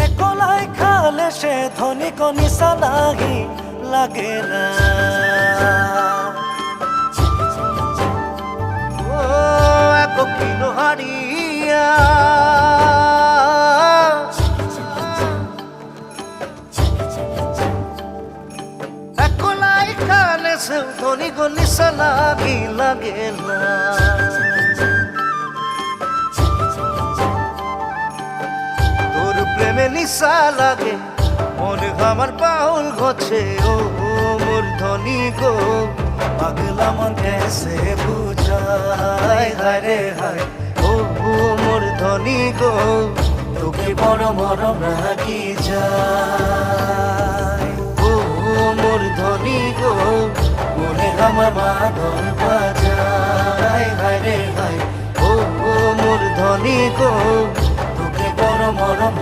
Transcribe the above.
একলাই খালে সে ধনী কনিসা নাহি লাগে না। ও এক কিলো হারিয়া একলাই খালে সে ধনী কনিসা নাহি লাগে না। প্রেমে নিশা লাগে মনে আমার পাউল ঘছে। ও মোর ধনী গো পাগলা মন কেসে বুঝায় হায় হায়। ও মোর ধনী গো তোকে বড় মরম রাখি যায়। ও মোর ধনী গো মনে আমার মাদল বাজায় হায় হায়। ও মোর ধনী গো তোকে বড় মরম